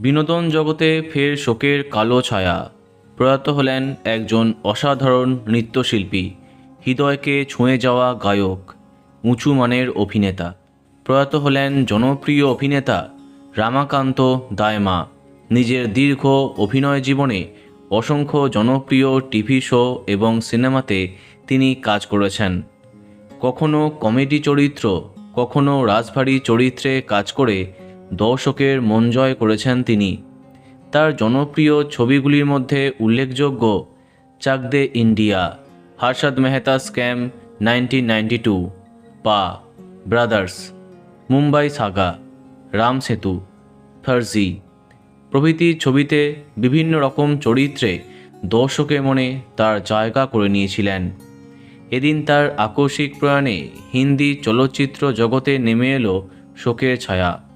বিনোদন জগতে ফের শোকের কালো ছায়া। প্রয়াত হলেন একজন অসাধারণ নৃত্যশিল্পী, হৃদয়কে ছুঁয়ে যাওয়া গায়ক, উঁচু মানের অভিনেতা। প্রয়াত হলেন জনপ্রিয় অভিনেতা রামাকান্ত দায়মা। নিজের দীর্ঘ অভিনয় জীবনে অসংখ্য জনপ্রিয় টিভি শো এবং সিনেমাতে তিনি কাজ করেছেন। কখনো কমেডি চরিত্র, কখনো রাজভারী চরিত্রে কাজ করে দর্শকের মন জয় করেছেন তিনি। তার জনপ্রিয় ছবিগুলির মধ্যে উল্লেখযোগ্য চাক দে ইন্ডিয়া, হর্ষদ মেহতা স্ক্যাম 1992, পা, ব্রাদার্স, মুম্বাই সাগা, রাম সেতু, ফার্জি প্রভৃতি ছবিতে বিভিন্ন রকম চরিত্রে দর্শকের মনে তার জায়গা করে নিয়েছিলেন। এদিন তার আকস্মিক প্রয়াণে হিন্দি চলচ্চিত্র জগতে নেমে এলো শোকের ছায়া।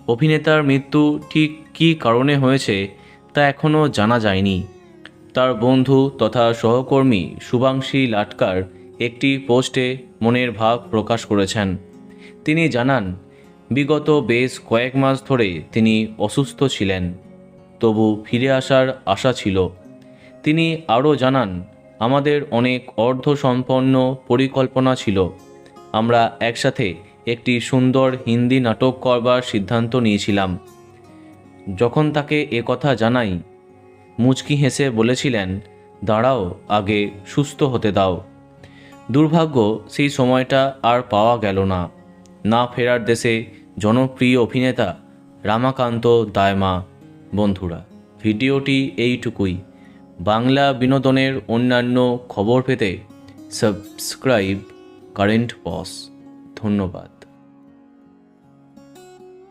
অভিনেতার মৃত্যু ঠিক কী কারণে হয়েছে তা এখনও জানা যায়নি। তার বন্ধু তথা সহকর্মী শুভাংশী লাটকার একটি পোস্টে মনের ভাব প্রকাশ করেছেন। তিনি জানান, বিগত বেশ কয়েক মাস ধরে তিনি অসুস্থ ছিলেন, তবু ফিরে আসার আশা ছিল। তিনি আরও জানান, আমাদের অনেক অর্ধসম্পন্ন পরিকল্পনা ছিল। আমরা একসাথে একটি সুন্দর হিন্দি নাটক করবার সিদ্ধান্ত নিয়েছিলাম। যখন তাকে কথা জানাই, মুচকি হেসে বলেছিলেন, দাঁড়াও, আগে সুস্থ হতে দাও। দুর্ভাগ্য সেই সময়টা আর পাওয়া গেল না। না ফেরার দেশে জনপ্রিয় অভিনেতা রামাকান্ত দায়মা। বন্ধুরা, ভিডিওটি এইটুকুই। বাংলা বিনোদনের অন্যান্য খবর পেতে সাবস্ক্রাইব কারেন্ট পস। ধন্যবাদ।